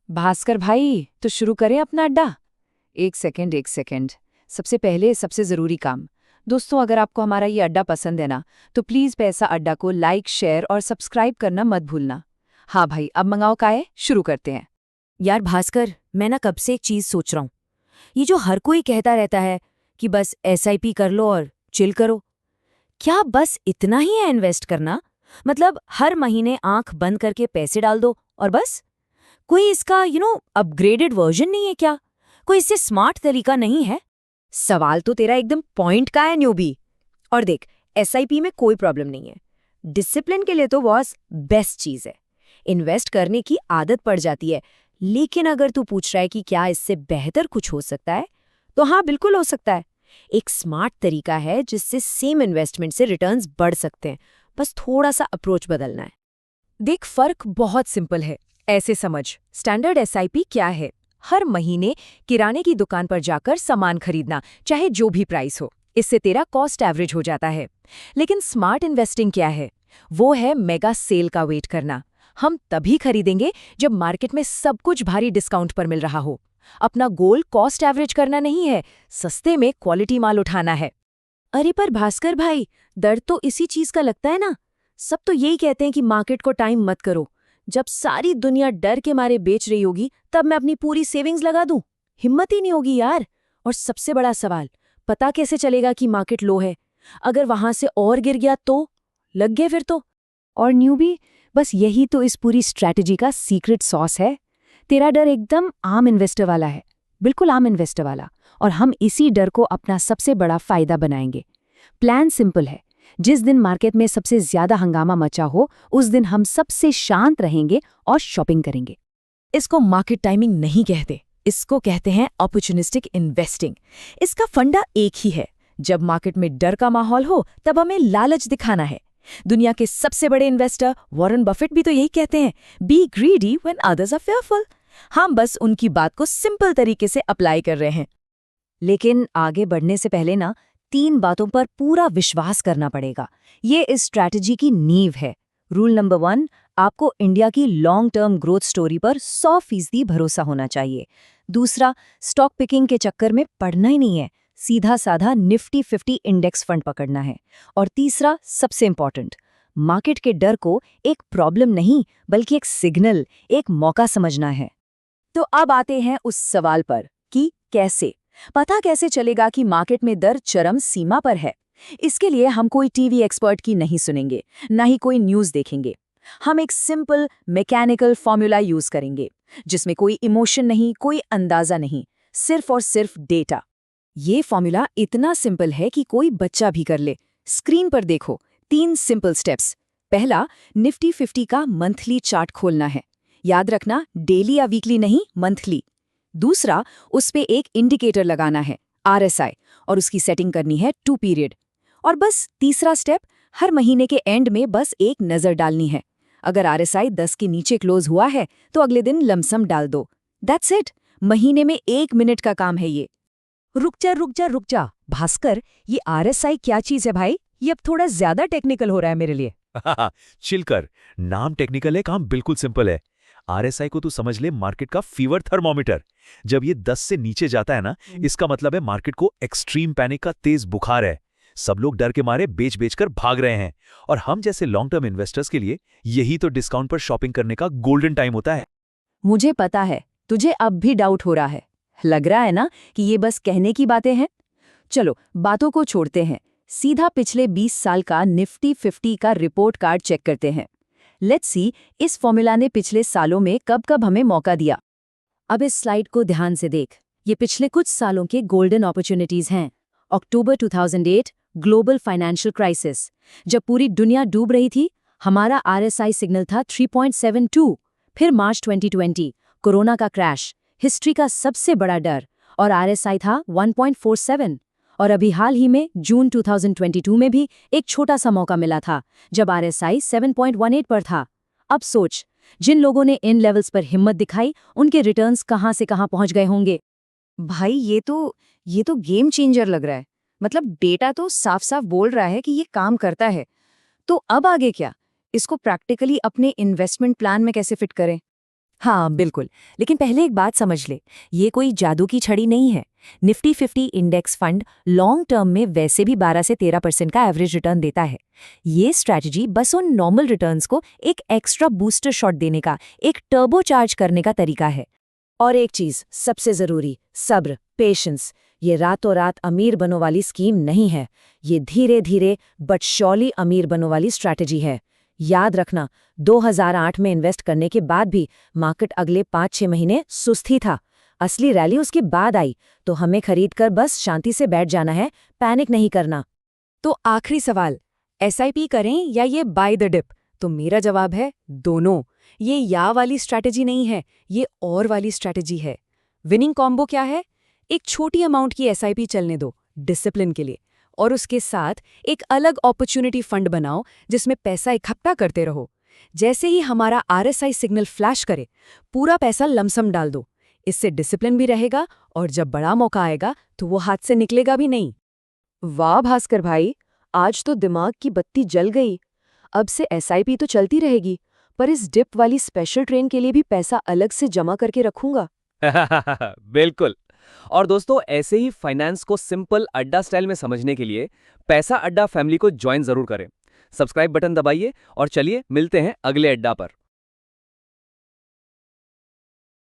भास्कर भाई, तो शुरू करें अपना अड्डा। एक सेकंड। सबसे पहले सबसे ज़रूरी काम। दोस्तों, अगर आपको हमारा ये अड्डा पसंद है ना, तो प्लीज़ पैसा अड्डा को लाइक, शेयर और सब्सक्राइब करना मत भूलना। हाँ भाई, अब मंगाओ काय, शुरू करते हैं। यार भास्कर, मैं ना कब से एक चीज सोच रहा हूँ। ये जो हर कोई कहता रहता है कि बस एसआईपी कर लो और चिल करो, क्या बस इतना ही है इन्वेस्ट करना? मतलब हर महीने आंख बंद करके पैसे डाल दो और बस? कोई इसका अपग्रेडेड वर्जन नहीं है क्या? कोई इससे स्मार्ट तरीका नहीं है? सवाल तो तेरा एकदम पॉइंट का है न्यूबी। और देख, एसआईपी में कोई प्रॉब्लम नहीं है। डिसिप्लिन के लिए तो बॉस बेस्ट चीज है। इन्वेस्ट करने की आदत पड़ जाती है। लेकिन अगर तू पूछ रहा है कि क्या इससे बेहतर कुछ हो सकता है, तो हाँ, बिल्कुल हो सकता है। एक स्मार्ट तरीका है जिससे सेम इन्वेस्टमेंट से रिटर्न्स बढ़ सकते हैं। बस थोड़ा सा अप्रोच बदलना है। देख, फर्क बहुत सिंपल है। ऐसे समझ, स्टैंडर्ड एसआईपी क्या है? हर महीने किराने की दुकान पर जाकर सामान खरीदना, चाहे जो भी प्राइस हो। इससे तेरा कॉस्ट एवरेज हो जाता है। लेकिन स्मार्ट इन्वेस्टिंग क्या है? वो है मेगा सेल का वेट करना। हम तभी खरीदेंगे जब मार्केट में सब कुछ भारी डिस्काउंट पर मिल रहा हो। अपना गोल कॉस्ट एवरेज करना नहीं है, सस्ते में क्वालिटी माल उठाना है। अरे पर भास्कर भाई, डर तो इसी चीज का लगता है ना। सब तो यही कहते हैं कि मार्केट को टाइम मत करो। जब सारी दुनिया डर के मारे बेच रही होगी, तब मैं अपनी पूरी सेविंग्स लगा दूं? हिम्मत ही नहीं होगी यार। और सबसे बड़ा सवाल, पता कैसे चलेगा कि मार्केट लो है? अगर वहां से और गिर गया तो? लग गए फिर तो। और न्यूबी, बस यही तो इस पूरी स्ट्रैटेजी का सीक्रेट सॉस है। तेरा डर एकदम आम इन्वेस्टर वाला है, बिल्कुल आम इन्वेस्टर वाला। और हम इसी डर को अपना सबसे बड़ा फायदा बनाएंगे। प्लान सिंपल है। जिस दिन मार्केट में सबसे ज्यादा हंगामा मचा हो, उस दिन हम सबसे शांत रहेंगे और शॉपिंग करेंगे। इसको मार्केट टाइमिंग नहीं कहते, इसको कहते हैं अपॉर्चुनिस्टिक इन्वेस्टिंग। इसका फंडा एक ही है। जब मार्केट में डर का माहौल हो, तब हमें लालच दिखाना है। दुनिया के सबसे बड़े इन्वेस्टर वॉरेन बफेट भी तो यही कहते हैं, be greedy when others are fearful. हम बस उनकी बात को सिंपल तरीके से अप्लाई कर रहे हैं। लेकिन आगे बढ़ने से पहले ना, 3 बातों पर पूरा विश्वास करना पड़ेगा। ये इस स्ट्रैटेजी की नींव है। रूल नंबर 1, आपको इंडिया की लॉन्ग टर्म ग्रोथ स्टोरी पर 100% भरोसा होना चाहिए। दूसरा, स्टॉक पिकिंग के चक्कर में पड़ना ही नहीं है, सीधा साधा निफ्टी 50 इंडेक्स फंड पकड़ना है। और तीसरा, सबसे इंपॉर्टेंट, मार्केट के डर को एक प्रॉब्लम नहीं, बल्कि एक सिग्नल, एक मौका समझना है। तो अब आते हैं उस सवाल पर कि कैसे पता कैसे चलेगा कि मार्केट में दर चरम सीमा पर है। इसके लिए हम कोई टीवी एक्सपर्ट की नहीं सुनेंगे, ना ही कोई न्यूज़ देखेंगे। हम एक सिंपल मैकेनिकल फॉर्मूला यूज करेंगे, जिसमें कोई इमोशन नहीं, कोई अंदाजा नहीं, सिर्फ और सिर्फ डेटा। ये फॉर्मूला इतना सिंपल है कि कोई बच्चा भी कर ले। स्क्रीन पर देखो, 3 सिंपल स्टेप्स। पहला, निफ्टी 50 का मंथली चार्ट खोलना है। याद रखना, डेली या वीकली नहीं, मंथली। दूसरा, उस पे एक इंडिकेटर लगाना है, आरएसआई, और उसकी सेटिंग करनी है 2 पीरियड। और बस तीसरा स्टेप, हर महीने के एंड में बस एक नज़र डालनी है। अगर आरएसआई 10 के नीचे क्लोज हुआ है, तो अगले दिन लमसम डाल दो। That's it. महीने में 1 मिनट का काम है ये। रुक जा भास्कर, ये आरएसआई क्या चीज है भाई? ये अब थोड़ा ज्यादा टेक्निकल हो रहा है मेरे लिए। चिल कर। नाम टेक्निकल है, काम बिल्कुल सिंपल है। आरएसआई को तू समझ ले मार्केट का फीवर थर्मोमीटर। जब ये 10 से नीचे जाता है ना, इसका मतलब है मार्केट को एक्सट्रीम पैनिक का तेज बुखार है। सब लोग डर के मारे बेच बेच कर भाग रहे हैं। और हम जैसे लॉन्ग टर्म इन्वेस्टर्स के लिए यही तो डिस्काउंट पर शॉपिंग करने का गोल्डन टाइम होता है। मुझे पता है, तुझे अब भी डाउट हो रहा है। लग रहा है ना कि ये बस कहने की बातें हैं। चलो, बातों को छोड़ते हैं, सीधा पिछले 20 साल का निफ्टी 50 का रिपोर्ट कार्ड चेक करते हैं। लेट्स सी, इस फॉर्मूला ने पिछले सालों में कब कब हमें मौका दिया। अब इस स्लाइड को ध्यान से देख। ये पिछले कुछ सालों के गोल्डन अपॉर्चुनिटीज हैं। अक्टूबर 2008, ग्लोबल फाइनेंशियल क्राइसिस। जब पूरी दुनिया डूब रही थी, हमारा आरएसआई सिग्नल था 3.72। फिर मार्च 2020, कोरोना का क्रैश, हिस्ट्री का सबसे बड़ा डर, और आरएसआई था 1.47। और अभी हाल ही में जून 2022 में भी एक छोटा सा मौका मिला था, जब आरएसआई 7.18 पर था। अब सोच, जिन लोगों ने इन लेवल्स पर हिम्मत दिखाई, उनके रिटर्न्स कहां से कहां पहुंच गए होंगे। भाई, ये तो गेम चेंजर लग रहा है। मतलब डेटा तो साफ साफ बोल रहा है कि ये काम करता है। तो अब आगे क्या? इसको प्रैक्टिकली अपने इन्वेस्टमेंट प्लान में कैसे फिट करें? हाँ बिल्कुल, लेकिन पहले एक बात समझ ले, ये कोई जादू की छड़ी नहीं है। Nifty 50 index fund long term में वैसे भी 12 से 13% का एवरेज रिटर्न देता है। ये स्ट्रैटेजी बस उन नॉर्मल रिटर्न्स को एक एक्स्ट्रा बूस्टर शॉट देने का, एक टर्बो चार्ज करने का तरीका है। और एक चीज सबसे जरूरी, सब्र, पेशेंस। ये रातों रात अमीर बनो वाली स्कीम नहीं है। ये धीरे धीरे बट श्योरली अमीर बनो वाली स्ट्रैटेजी है। याद रखना, 2008 में इन्वेस्ट करने के बाद भी मार्केट अगले 5-6 महीने सुस्त ही था। असली रैली उसके बाद आई, तो हमें खरीद कर बस शांति से बैठ जाना है, पैनिक नहीं करना। तो आखिरी सवाल, एसआईपी करें या ये बाय द डिप? तो मेरा जवाब है दोनों। ये या वाली स्ट्रैटेजी नहीं है, ये और वाली स्ट्रैटेजी है। विनिंग कॉम्बो क्या है? एक छोटी अमाउंट की एसआईपी चलने दो डिसिप्लिन के लिए, और उसके साथ एक अलग अपॉर्चुनिटी फंड बनाओ जिसमें पैसा इकट्ठा करते रहो। जैसे ही हमारा आरएसआई सिग्नल फ्लैश करे, पूरा पैसा लमसम डाल दो। इससे डिसिप्लिन भी रहेगा और जब बड़ा मौका आएगा तो वो हाथ से निकलेगा भी नहीं। वाह भास्कर भाई, आज तो दिमाग की बत्ती जल गई। अब से एसआईपी तो चलती रहेगी, पर इस डिप वाली स्पेशल ट्रेन के लिए भी पैसा अलग से जमा करके रखूंगा। बिल्कुल। और दोस्तों, ऐसे ही फाइनेंस को सिंपल अड्डा स्टाइल में समझने के लिए पैसा अड्डा फैमिली को ज्वाइन जरूर करें। सब्सक्राइब बटन दबाइए और चलिए मिलते हैं अगले अड्डा पर।